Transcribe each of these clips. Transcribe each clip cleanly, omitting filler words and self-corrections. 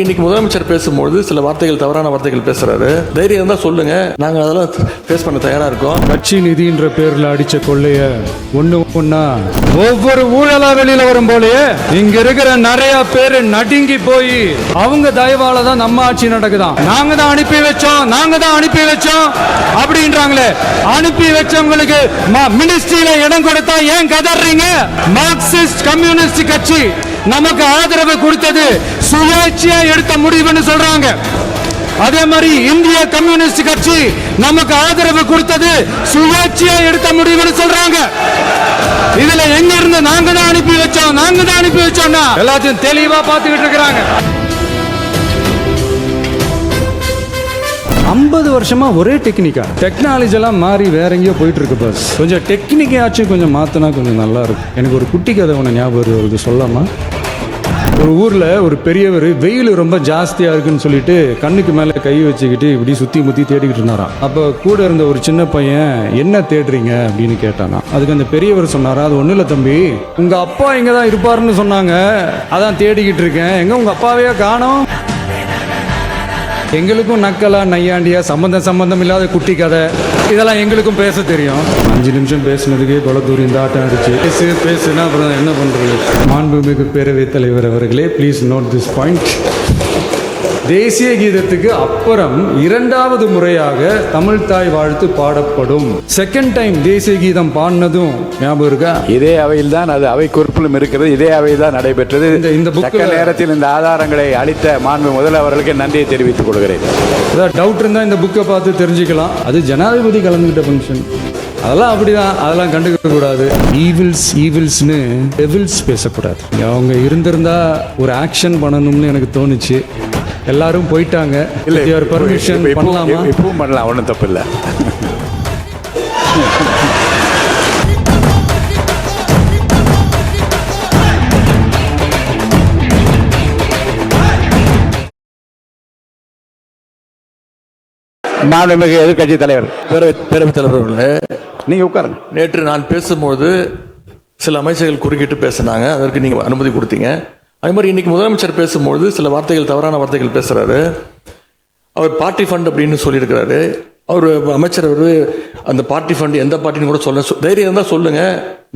இன்னைக்கு முதலமைச்சர் பேசும்போது சில வார்த்தைகள் தவறான வார்த்தைகள் பேசுறாரு. தைரியம் இருந்தா சொல்லுங்க, நாங்க அதெல்லாம் ஃபேஸ் பண்ண தயாரா இருக்கோம். கட்சி நிதின்ற பேர்ல அடிச்ச கொள்ளைய ஒண்ணா ஒவ்வொரு ஊழலா வெளியில வரும் போலயே இங்க இருக்கிற நிறைய பேரு நடுங்கி போய் அவங்க தயவால தான் நம்ம ஆட்சி நடக்குதான். நாங்க தான் அனுப்பி வச்சோம் அப்படின்றாங்களே. அனுப்பி வச்சவங்களுக்கு மினிஸ்ட்ரியில இடம் கொடுத்தா ஏன் கதறீங்க? மார்க்சிஸ்ட் கம்யூனிஸ்ட் கட்சி நமக்கு ஆதரவு கொடுத்தது சுயேட்சையா எடுத்த முடிவுன்னு சொல்றாங்க. அதே மாதிரி இந்திய கம்யூனிஸ்ட் கட்சி நமக்கு ஆதரவு கொடுத்தது சுயேட்சையா எடுத்த முடிவுன்னு சொல்றாங்க. இதுல எங்க இருந்து நாங்க தான் அனுப்பி வச்சோம்னா எல்லாத்தையும் தெளிவா பார்த்துக்கிட்டு இருக்கிறாங்க. 50 வருஷமா ஒரே டெக்னாலஜி எல்லாம் மாறி வேற எங்கேயோ போயிட்டு இருக்கு. பஸ் கொஞ்சம் டெக்னிக்காச்சும் கொஞ்சம் மாத்தினா கொஞ்சம் நல்லா இருக்கும். எனக்கு ஒரு குட்டி கதை ஒன்று ஞாபகம் வருது, சொல்லாமா? ஒரு ஊர்ல ஒரு பெரியவர் வெயில் ரொம்ப ஜாஸ்தியா இருக்குன்னு சொல்லிட்டு கண்ணுக்கு மேல கை வச்சுக்கிட்டு இப்படி சுத்தி முத்தி தேடிக்கிட்டு இருந்தாராம். அப்ப கூட இருந்த ஒரு சின்ன பையன், என்ன தேடுறீங்க அப்படின்னு கேட்டானா. அதுக்கு அந்த பெரியவர் சொன்னாரா, அது ஒண்ணு இல்ல தம்பி, உங்க அப்பா இங்கதான் இருப்பாருன்னு சொன்னாங்க, அதான் தேடிக்கிட்டு இருக்கேன். எங்க உங்க அப்பாவையே காணோம். எங்களுக்கும் நக்கலா நையாண்டியா சம்பந்தம் இல்லாத குட்டி கதை இதெல்லாம் எங்களுக்கும் பேச தெரியும். 5 நிமிஷம் பேசுனதுக்கே தொலைதூரி இந்த ஆட்டம் அடிச்சு பேசுனா அப்புறம் என்ன பண்றது? மாண்புமிகு பேரவைத் தலைவர் அவர்களே, ப்ளீஸ் நோட் திஸ் பாயிண்ட். தேசிய கீதத்துக்கு அப்புறம் 2வது முறையாக தமிழ் தாய் வாழ்த்து பாடப்படும். செகண்ட் டைம் தேசிய கீதம் பாடினதும் ஞாபகம் இருக்கா? இதே அவையில் தான், அது அவை குறிப்பிலும் இருக்கிறது, இதே அவையில் தான் நடைபெற்றது. இந்த நேரத்தில் இந்த ஆதாரங்களை அளித்த மாண்பு முதல்வர்களுக்கு நன்றியை தெரிவித்துக் கொள்கிறேன். ஏதாவது டவுட் இருந்தா இந்த புக்கை பார்த்து தெரிஞ்சுக்கலாம். அது ஜனாதிபதி கலந்துகிட்ட ஃபங்க்ஷன், அதெல்லாம் அப்படிதான், அதெல்லாம் கண்டுக்க கூடாது. ஈவில்ஸ்னு டெவில்ஸ் பேசக்கூடாது. அவங்க இருந்திருந்தா ஒரு ஆக்ஷன் பண்ணணும்னு எனக்கு தோணுச்சு. எல்லாரும் போயிட்டாங்க. பர்மிஷன் பண்ணலாமா? இப்பவும் பண்ணலாம், ஒன்றும் தப்பு இல்லை. மாண்புமிகு எதிர்கட்சி தலைவர், பேரவைத் தலைவர் அவர்களே, நீங்க உட்காருங்க. நேற்று நான் பேசும்போது சில அமைச்சர்கள் குறுக்கிட்டு பேசினாங்க, அதற்கு நீங்க அனுமதி கொடுத்தீங்க. அதே மாதிரி இன்னைக்கு முதலமைச்சர் பேசும்போது சில வார்த்தைகள் தவறான வார்த்தைகள் பேசுறாரு. அவர் பார்ட்டி ஃபண்ட் அப்படின்னு சொல்லியிருக்கிறாரு. அவர் அமைச்சர் அந்த பார்ட்டி ஃபண்ட் எந்த பார்ட்டின்னு கூட சொல்ல, தைரியம் இருந்தால் சொல்லுங்க,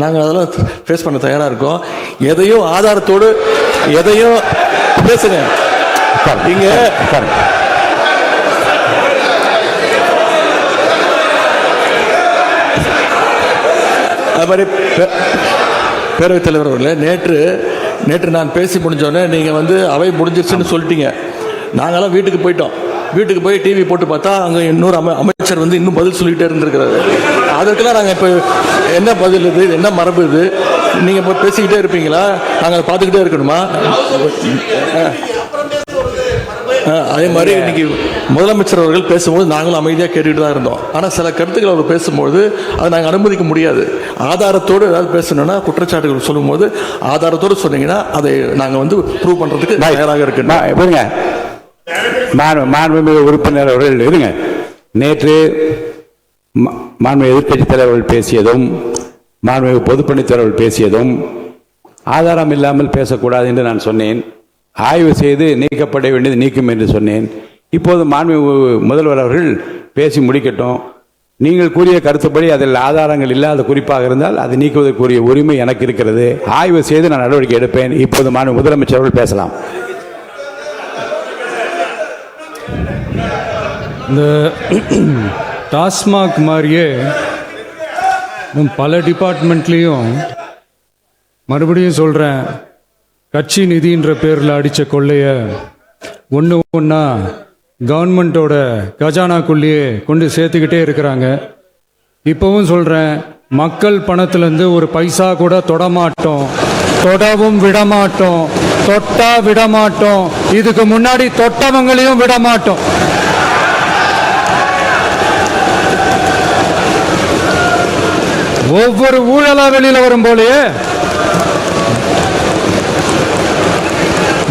நாங்கள் அதெல்லாம் ஃபேஸ் பண்ண தயாராக இருக்கோம். எதையும் ஆதாரத்தோடு எதையும் பேசுங்க. இங்க அது மாதிரி பேரவைத் தலைவர் அவர்களே, நேற்று நான் பேசி முடிஞ்சோடனே நீங்கள் அவை முடிஞ்சிருச்சுன்னு சொல்லிட்டீங்க. நாங்களாம் வீட்டுக்கு போயிட்டோம். வீட்டுக்கு போய் டிவி போட்டு பார்த்தா அங்கே இன்னொரு அமைச்சர் இன்னும் பதில் சொல்லிகிட்டே இருந்திருக்கிறாரு. அதற்கெல்லாம் நாங்கள் இப்போ என்ன பதில் இது, என்ன மரபு இது? நீங்கள் இப்போ பேசிக்கிட்டே இருப்பீங்களா? நாங்கள் அதை பார்த்துக்கிட்டே இருக்கணுமா? அதே மாதிரி இன்னைக்கு முதலமைச்சர் அவர்கள் பேசும்போது நாங்களும் அமைதியாக கேட்டுக்கிட்டு தான் இருந்தோம். ஆனால் சில கருத்துக்கள் அவர் பேசும்போது அதை நாங்கள் அனுமதிக்க முடியாது. ஆதாரத்தோடு ஏதாவது பேசணும்னா, குற்றச்சாட்டுகள் சொல்லும்போது ஆதாரத்தோடு சொன்னீங்கன்னா அதை நாங்கள் ப்ரூவ் பண்ணுறதுக்கு தயாராக இருக்கணும். மாண்புமிகு உறுப்பினர் அவர்கள் இருங்க. நேற்று மாண்புமிகு எதிர்கட்சி தலைவர்கள் பேசியதும் மாண்புமிகு பொதுப்பணித்துறைவர்கள் பேசியதும் ஆதாரம் இல்லாமல் பேசக்கூடாது என்று நான் சொன்னேன். ஆய்வு செய்து நீக்கப்பட வேண்டியது நீக்கும் என்று சொன்னேன். இப்போது மாண்புமிகு முதல்வர் அவர்கள் பேசி முடிக்கட்டும். நீங்கள் கூறிய கருத்துப்படி அதில் ஆதாரங்கள் இல்லாத குறிப்பாக இருந்தால் அதை நீக்குவதற்குரிய உரிமை எனக்கு இருக்கிறது. ஆய்வு செய்து நான் நடவடிக்கை எடுப்பேன். இப்போது மாண்பு முதலமைச்சர் அவர்கள் பேசலாம். இந்த டாஸ்மாக் மாதிரியே பல டிபார்ட்மெண்ட்லேயும், மறுபடியும் சொல்கிறேன், கட்சி நிதின்ற பேரில் அடித்த கொள்ளைய ஒன்றா கவர்மெண்ட்டோட கஜானாக்குள்ளேயே கொண்டு சேர்த்துக்கிட்டே இருக்கிறாங்க. இப்போவும் சொல்கிறேன், மக்கள் பணத்திலேருந்து ஒரு பைசா கூட தொடமாட்டோம், தொடவும் விடமாட்டோம், தொட்டா விடமாட்டோம், இதுக்கு முன்னாடி தொட்டவங்களையும் விடமாட்டோம். ஒவ்வொரு ஊழலா வெளியில வரும் போலயே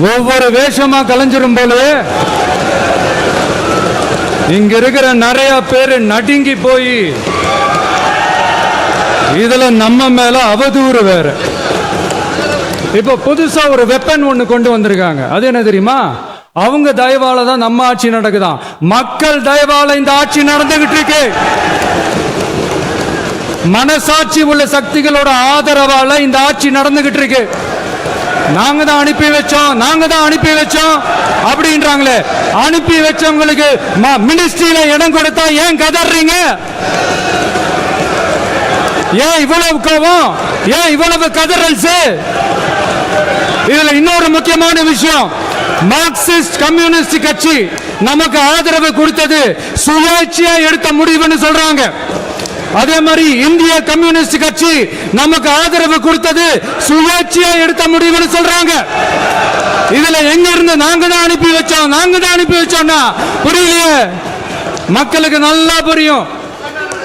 ஒவ்வொரு வேஷமா கலைஞ்சிரும் போலயே இங்க இருக்கிற நிறைய பேரு நடுங்கி போய் இதுல நம்ம மேல அவதூறு வேற. இப்ப புதுசா ஒரு வெப்பன் ஒண்ணு கொண்டு வந்திருக்காங்க. அது என்ன தெரியுமா? அவங்க தயவால தான் நம்ம ஆட்சி நடக்குதாம். மக்கள் தயவால இந்த ஆட்சி நடந்துகிட்டு இருக்கு. மனசாட்சி உள்ள சக்திகளோட ஆதரவால இந்த ஆட்சி நடந்துகிட்டு இருக்கு. நாங்க தான் அனுப்பி வச்சோம் அப்படின்றாங்களே. அனுப்பி வச்சவங்களுக்கு மினிஸ்ட்ரியில இடம் கொடுத்தா ஏன் கதறீங்க? ஏன் இவ்வளவு கோபம்? ஏன் இவ்வளவு கதறல்ஸ்? இதுல இன்னொரு முக்கியமான விஷயம், மார்க்சிஸ்ட் கம்யூனிஸ்ட் கட்சி நமக்கு ஆதரவு கொடுத்தது சுயேட்சையா எடுத்த முடிவுன்னு சொல்றாங்க. அதே மாதிரி இந்திய கம்யூனிஸ்ட் கட்சி நமக்கு ஆதரவு கொடுத்தது சுயேட்சையா எடுத்த முடிவுன்னு சொல்றாங்க. இதுல எங்க இருந்து நாங்க தான் அனுப்பி வச்சோம்னா புரியலையே. மக்களுக்கு நல்லா புரியும்,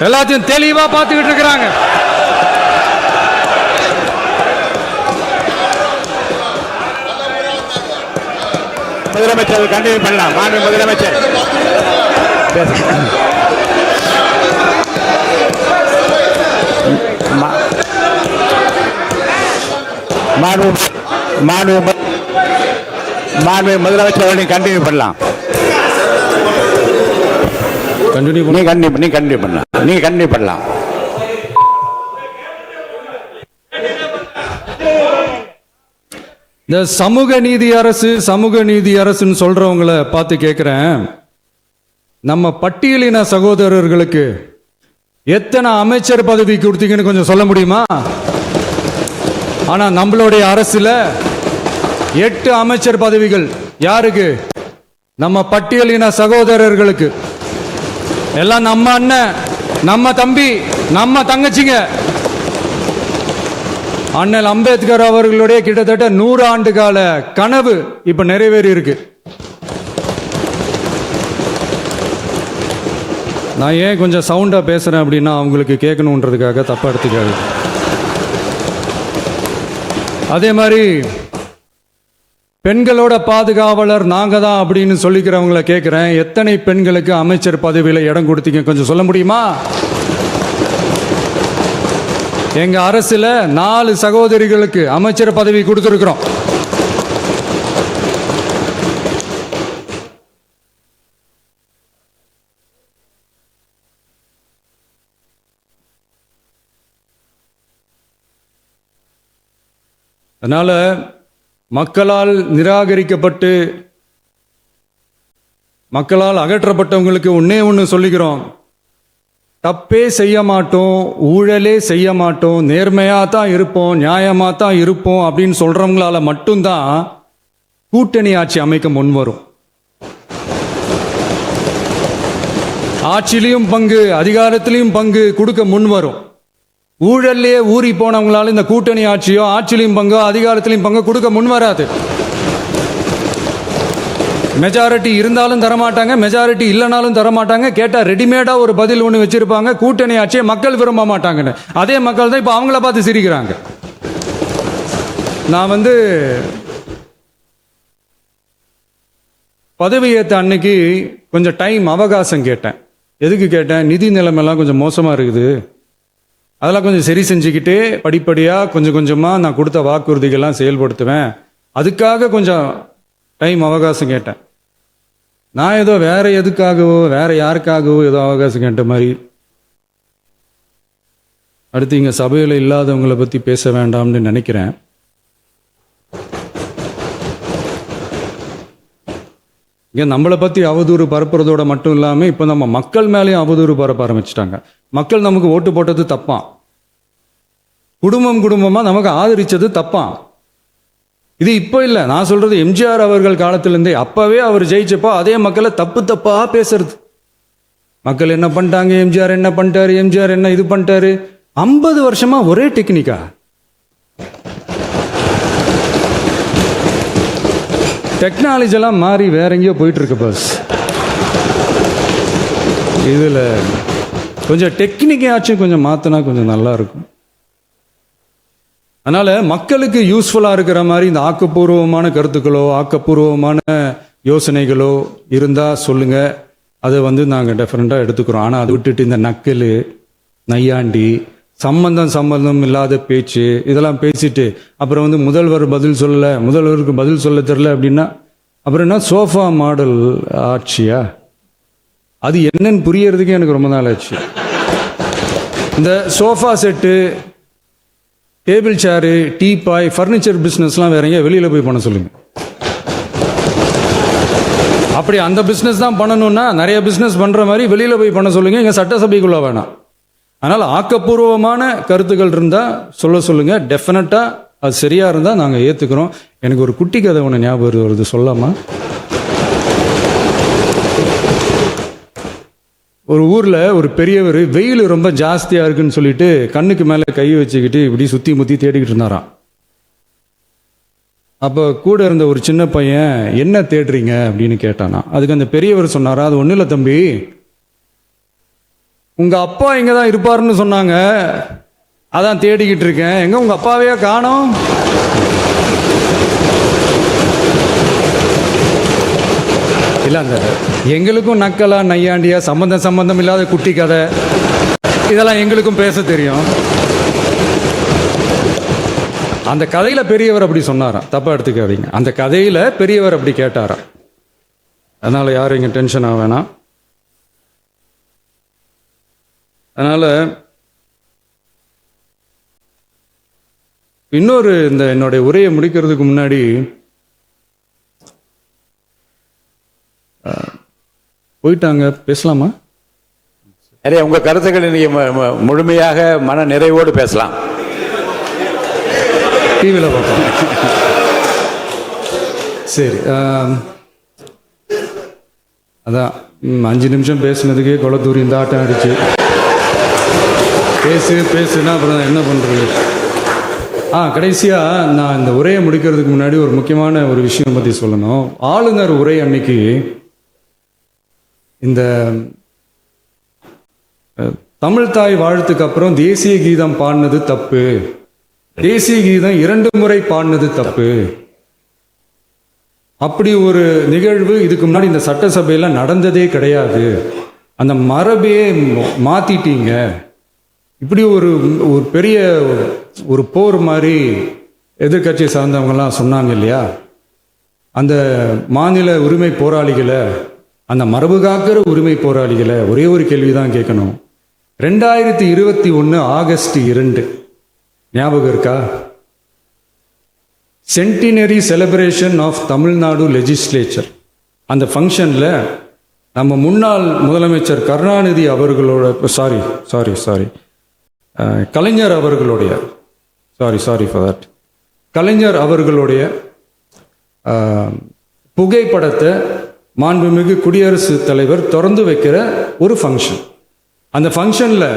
எல்லாத்தையும் தெளிவா பார்த்துக்கிட்டு இருக்கிறாங்க. முதலமைச்சர் கண்டினியூ பண்ணலாம். மாண்பு முதலமைச்சர் மாண்பு முதலமைச்சர் நீங்க கண்டினியூ பண்ணலாம். நீங்க கண்டினியூ பண்ணலாம். இந்த சமூக நீதி அரசுன்னு சொல்றவங்களை பார்த்து கேட்கிறேன், நம்ம பட்டியலின சகோதரர்களுக்கு எத்தனை அமைச்சர் பதவி கொடுத்தீங்கன்னு கொஞ்சம் சொல்ல முடியுமா? ஆனா நம்மளுடைய அரசுல 8 அமைச்சர் பதவிகள் யாருக்கு? நம்ம பட்டியலின சகோதரர்களுக்கு. எல்லாம் நம்ம அண்ணன், நம்ம தம்பி, நம்ம தங்கச்சிங்க. அண்ணல் அம்பேத்கர் அவர்களுடைய கிட்டத்தட்ட 100 ஆண்டு கால கனவு இப்ப நிறைவேறி இருக்கு. நான் ஏன் கொஞ்சம் சவுண்டா பேசுறேன் அப்படின்னா அவங்களுக்கு கேட்கணுன்றதுக்காக தப்பா எடுத்துக்காது. அதே மாதிரி பெண்களோட பாதுகாவலர் நாங்க தான் அப்படின்னு சொல்லிக்கிறவங்கள கேட்கிறேன், எத்தனை பெண்களுக்கு அமைச்சர் பதவியில இடம் கொடுத்தீங்க கொஞ்சம் சொல்ல முடியுமா? எங்க அரசுல 4 சகோதரிகளுக்கு அமைச்சர் பதவி கொடுத்திருக்கிறோம். அதனால மக்களால் நிராகரிக்கப்பட்டு மக்களால் அகற்றப்பட்டவங்களுக்கு ஒண்ணு சொல்லிக்கிறோம், தப்பே செய்ய மாட்டோம், ஊழலே செய்ய மாட்டோம், நேர்மையா தான் இருப்போம், நியாயமா தான் இருப்போம் அப்படின்னு சொல்றவங்களால மட்டும்தான் கூட்டணி ஆட்சி அமைக்க முன்வரும். ஆட்சியிலையும் பங்கு, அதிகாரத்திலையும் பங்கு கொடுக்க முன்வரும். ஊழல்லையே ஊறி போனவங்களால இந்த கூட்டணி ஆட்சியோ ஆட்சியிலையும் பங்கோ அதிகாரத்திலையும் பங்கோ கொடுக்க முன்வராது. மெஜாரிட்டி இருந்தாலும் தரமாட்டாங்க, மெஜாரிட்டி இல்லைனாலும் தரமாட்டாங்க. கேட்டா ரெடிமேடா ஒரு பதில் ஒன்று வச்சிருப்பாங்க, கூட்டணி ஆட்சியை மக்கள் விரும்ப மாட்டாங்கன்னு. அதே மக்கள் தான் இப்ப அவங்கள பார்த்து சிரிக்கிறாங்க. நான் பதவியேற்ற அன்னைக்கு கொஞ்சம் டைம் அவகாசம் கேட்டேன். எதுக்கு கேட்டேன்? நிதி நிலைமைலாம் கொஞ்சம் மோசமா இருக்குது, அதெல்லாம் கொஞ்சம் சரி செஞ்சுக்கிட்டு படிப்படியாக கொஞ்சம் கொஞ்சமாக நான் கொடுத்த வாக்குறுதிகள்லாம் செயல்படுத்துவேன், அதுக்காக கொஞ்சம் டைம் அவகாசம் கேட்டேன். நான் ஏதோ வேற எதுக்காகவோ வேற யாருக்காகவோ ஏதோ அவகாசம் கேட்ட மாதிரி. அடுத்து இங்கே சபையில் இல்லாதவங்களை பற்றி பேச வேண்டாம்னு நினைக்கிறேன். இங்கே நம்மளை பற்றி அவதூறு பரப்புறதோட மட்டும் இல்லாமல் இப்போ நம்ம மக்கள் மேலேயும் அவதூறு பரப்ப ஆரம்பிச்சிட்டாங்க. மக்கள் நமக்கு ஓட்டு போட்டது தப்பான், குடும்பமாக நமக்கு ஆதரிச்சது தப்பான். இது இப்போ இல்லை, நான் சொல்றது எம்ஜிஆர் அவர்கள் காலத்திலிருந்தே. அப்பவே அவர் ஜெயிச்சப்போ அதே மக்களை தப்பா பேசுறது. மக்கள் என்ன பண்ணிட்டாங்க, எம்ஜிஆர் என்ன பண்ணிட்டாரு, எம்ஜிஆர் என்ன இது பண்ணிட்டாரு. 50 வருஷமா ஒரே டெக்னிக்கா. டெக்னாலஜி எல்லாம் மாறி வேற எங்கேயோ போயிட்டு இருக்கு பஸ். இதுல கொஞ்சம் டெக்னிக்காச்சும் கொஞ்சம் மாத்தினா கொஞ்சம் நல்லா இருக்கும். அதனால மக்களுக்கு யூஸ்ஃபுல்லா இருக்கிற மாதிரி இந்த ஆக்கப்பூர்வமான கருத்துக்களோ ஆக்கப்பூர்வமான யோசனைகளோ இருந்தா சொல்லுங்க, அதை நாங்கள் டெஃபரெண்டா எடுத்துக்கிறோம். ஆனால் அதை விட்டுட்டு இந்த நக்கல், நையாண்டி, சம்பந்தம் இல்லாத பேச்சு இதெல்லாம் பேசிட்டு அப்புறம் முதல்வருக்கு பதில் சொல்ல தெரியல அப்படின்னா அப்புறம் என்ன சோஃபா மாடல் ஆட்சியா? அது என்னன்னு புரியறதுக்கே எனக்கு ரொம்ப நாள் ஆச்சு. இந்த sofa set, table chair, teapoy, furniture பிஸ்னஸ்லாம் வேற எங்க வெளியில் போய் பண்ண சொல்லுங்க. அப்படி அந்த பிஸ்னஸ் தான் பண்ணணும்னா நிறைய பிஸ்னஸ் பண்ணுற மாதிரி வெளியில் போய் பண்ண சொல்லுங்க, இங்கே சட்டசபைக்குள்ளே வேணாம். அதனால் ஆக்கப்பூர்வமான கருத்துக்கள் இருந்தால் சொல்லுங்க. டெஃபினட்டாக அது சரியாக இருந்தால் நாங்கள் ஏற்றுக்கிறோம். எனக்கு ஒரு குட்டி கதை ஒன்று ஞாபகம் வருது, சொல்லாமா? ஒரு ஊரில் ஒரு பெரியவர் வெயில் ரொம்ப ஜாஸ்தியாக இருக்குன்னு சொல்லிட்டு கண்ணுக்கு மேலே கை வச்சுக்கிட்டு இப்படி சுற்றி முற்றி தேடிக்கிட்டு இருந்தாராம். அப்போ கூட இருந்த ஒரு சின்ன பையன், என்ன தேடுறீங்க அப்படின்னு கேட்டானா. அதுக்கு அந்த பெரியவர் சொன்னாரா, அது ஒன்றும் இல்லை தம்பி, உங்கள் அப்பா இங்கே தான் இருப்பாருன்னு சொன்னாங்க, அதான் தேடிக்கிட்டு இருக்கேன். எங்கே உங்கள் அப்பாவையே காணோம்? இல்லை, அந்த எங்களுக்கும் நக்கலா நையாண்டியா சம்பந்தம் இல்லாத குட்டி கதை இதெல்லாம் எங்களுக்கும் பேச தெரியும். அந்த கதையில் பெரியவர் அப்படி சொன்னாராம், தப்பா எடுத்துக்காதீங்க. அந்த கதையில் பெரியவர் அப்படி கேட்டாராம். அதனால யாரும் இங்கே டென்ஷன் ஆக வேணாம். அதனால இன்னொரு, இந்த என்னுடைய உரையை முடிக்கிறதுக்கு முன்னாடி போயிட்டாங்க, பேசலாமா? நிறைய உங்க கருத்துக்களை நீங்க முழுமையாக மன நிறைவோடு பேசலாம். டிவியில் பார்ப்போம். சரி, அதான் 5 நிமிஷம் பேசுனதுக்கே கொளத்தூரி இந்த ஆட்டம் அடிச்சு பேசுனா அப்புறம் என்ன பண்ணுறது? கடைசியாக நான் இந்த உரையை முடிக்கிறதுக்கு முன்னாடி ஒரு முக்கியமான ஒரு விஷயம் பற்றி சொல்லணும். ஆளுநர் உரை அன்னைக்கு இந்த தமிழ்தாய் வாழ்த்துக்கு அப்புறம் தேசிய கீதம் பாடினது தப்பு, தேசிய கீதம் 2 முறை பாடினது தப்பு, அப்படி ஒரு நிகழ்வு இதுக்கு முன்னாடி இந்த சட்டசபையில நடந்ததே கிடையாது, அந்த மரபையே மாத்திட்டீங்க, இப்படி ஒரு பெரிய ஒரு போர் மாதிரி எதிர்கட்சி சார்ந்தவங்கலாம் சொன்னாங்க இல்லையா? அந்த மாநில உரிமை போராளிகளை, அந்த மரபு காக்கிற உரிமை போராளிகளை ஒரே ஒரு கேள்விதான் கேட்கணும். 2021 ஆகஸ்ட் 2 ஞாபகம் இருக்கா? Centenary celebration of Tamil Nadu legislature. அந்த ஃபங்க்ஷனில் நம்ம முன்னாள் முதலமைச்சர் கருணாநிதி அவர்களோட கலைஞர் அவர்களுடைய கலைஞர் அவர்களுடைய புகைப்படத்தை மாண்புமிகு குடியரசுத் தலைவர் திறந்து வைக்கிற ஒரு ஃபங்க்ஷன். அந்த ஃபங்க்ஷனில்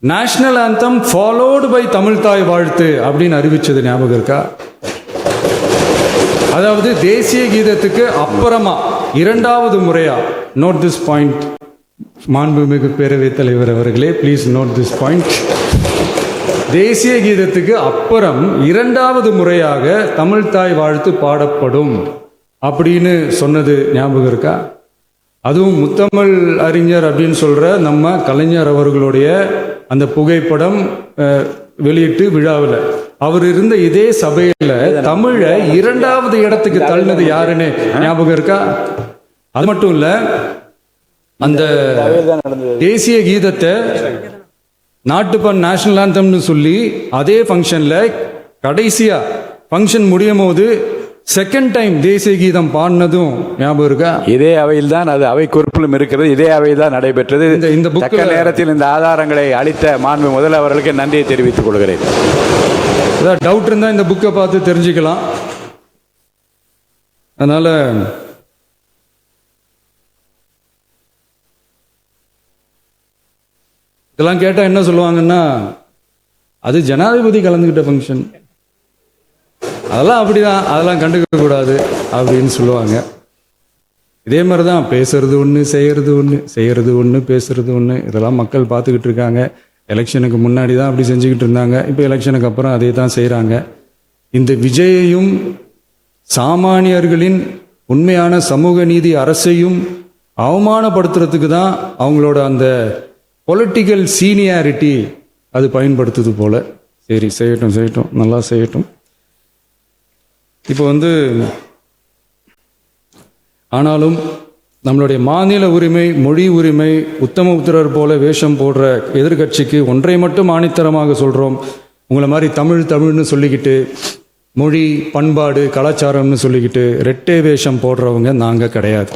நேஷனல் ஆந்தம் ஃபாலோடு பை தமிழ்தாய் வாழ்த்து அப்படின்னு அறிவிச்சது ஞாபகம் இருக்கா? அதாவது தேசிய கீதத்துக்கு அப்புறமா 2வது முறையா, நோட் திஸ் பாயிண்ட், மாண்புமிகு பேரவைத் தலைவர் அவர்களே, ப்ளீஸ் நோட் திஸ் பாயிண்ட். தேசிய கீதத்துக்கு அப்புறம் 2வது முறையாக தமிழ்தாய் வாழ்த்து பாடப்படும் அப்படின்னு சொன்னது ஞாபகம் இருக்கா? அதுவும் முத்தமிழ் அறிஞர் அப்படின்னு சொல்ற நம்ம கலைஞர் அவர்களுடைய அந்த புகைப்படம் வெளியிட்டு விழாவில் அவர் இருந்த இதே சபையில தமிழை 2வது இடத்துக்கு தள்ளினது யாருன்னு ஞாபகம் இருக்கா? அது மட்டும் இல்ல, அந்த தேசிய கீதத்தை நாட்டுப்பண் நேஷனல் ஆந்தம்னு சொல்லி அதே ஃபங்க்ஷன்ல கடைசியா ஃபங்க்ஷன் முடியும் போது செகண்ட் டைம் தேசிய கீதம் பாடினதும் ஞாபகம் இருக்கா? இதே அவையில் தான், அது அவை குறிப்பிலும் இருக்கிறது, இதே அவையில் தான் நடைபெற்றது. இந்த தக்க நேரத்தில் இந்த ஆதாரங்களை அளித்த மாண்பு முதல்வர் அவர்களுக்கு நன்றியை தெரிவித்துக் கொள்கிறேன். ஏதாவது டவுட் இருந்தால் இந்த புக்கை பார்த்து தெரிஞ்சுக்கலாம். அதனால இதெல்லாம் கேட்டால் என்ன சொல்லுவாங்கன்னா, அது ஜனாதிபதி கலந்துக்கிட்ட ஃபங்க்ஷன், அதெல்லாம் அப்படிதான், அதெல்லாம் கண்டுக்க கூடாது அப்படின்னு சொல்லுவாங்க. இதே மாதிரி தான் பேசுறது ஒன்று, செய்யறது ஒன்று, பேசுறது ஒன்று. இதெல்லாம் மக்கள் பார்த்துக்கிட்டு இருக்காங்க. எலெக்ஷனுக்கு முன்னாடி தான் அப்படி செஞ்சுக்கிட்டு இருந்தாங்க, இப்போ எலெக்ஷனுக்கு அப்புறம் அதே தான் செய்கிறாங்க. இந்த விஜயையும் சாமானியர்களின் உண்மையான சமூக நீதி அரசையும் அவமானப்படுத்துறதுக்கு தான் அவங்களோட அந்த பொலிட்டிக்கல் சீனியாரிட்டி அது பயன்படுத்துது போல. சரி, செய்யட்டும், நல்லா செய்யட்டும். இப்போ ஆனாலும் நம்மளுடைய மாநில உரிமை, மொழி உரிமை, உத்தமபுத்திரர் போல வேஷம் போடுற எதிர்க்கட்சிக்கு ஒன்றை மட்டும் ஆணித்தரமாக சொல்கிறோம். உங்களை மாதிரி தமிழ்னு சொல்லிக்கிட்டு, மொழி, பண்பாடு, கலாச்சாரம்னு சொல்லிக்கிட்டு ரெட்டை வேஷம் போடுறவங்க நாங்கள் கிடையாது.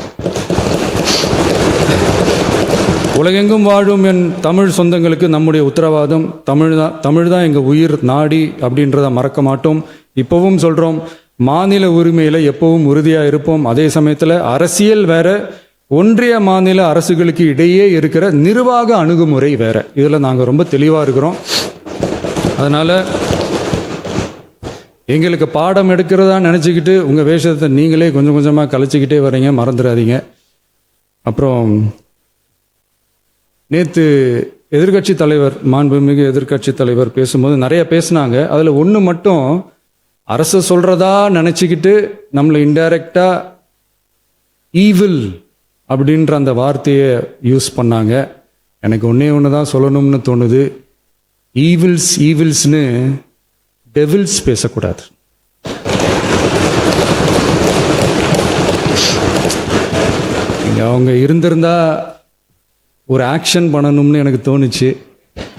உலகெங்கும் வாழும் என் தமிழ் சொந்தங்களுக்கு நம்முடைய உத்தரவாதம் தமிழ் தான் எங்கள் உயிர் நாடி அப்படின்றத மறக்க மாட்டோம். இப்போவும் சொல்கிறோம், மாநில உரிமையில் எப்பவும் உறுதியாக இருப்போம். அதே சமயத்தில் அரசியல் வேற, ஒன்றிய மாநில அரசுகளுக்கு இடையே இருக்கிற நிர்வாக அணுகுமுறை வேற. இதில் நாங்கள் ரொம்ப தெளிவாக இருக்கிறோம். அதனால் எங்களுக்கு பாடம் எடுக்கிறதா நினச்சிக்கிட்டு உங்கள் வேஷத்தை நீங்களே கொஞ்சம் கொஞ்சமாக கலைச்சிக்கிட்டே வரீங்க, மறந்துடாதீங்க. அப்புறம் நேற்று எதிர்க்கட்சி தலைவர், மாண்புமிகு எதிர்க்கட்சி தலைவர் பேசும்போது நிறைய பேசினாங்க. அதில் ஒன்று மட்டும் அரசு சொல்கிறதா நினச்சிக்கிட்டு நம்மளை இன்டைரக்டாக ஈவில் அப்படின்ற அந்த வார்த்தையை யூஸ் பண்ணாங்க. எனக்கு ஒன்று தான் சொல்லணும்னு தோணுது. ஈவில்ஸ்னு டெவில்ஸ் பேசக்கூடாது. இங்கே அவங்க இருந்திருந்தா ஒரு ஆக்ஷன் பண்ணணும்னு எனக்கு தோணுச்சு.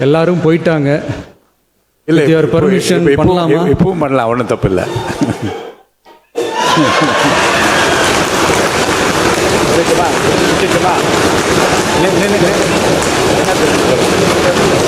எல்லாரும் போயிட்டாங்க. இல்லை, பர்மிஷன் பண்ணலாமா? இப்பவும் பண்ணலாம், ஒன்றும் தப்பு இல்லை.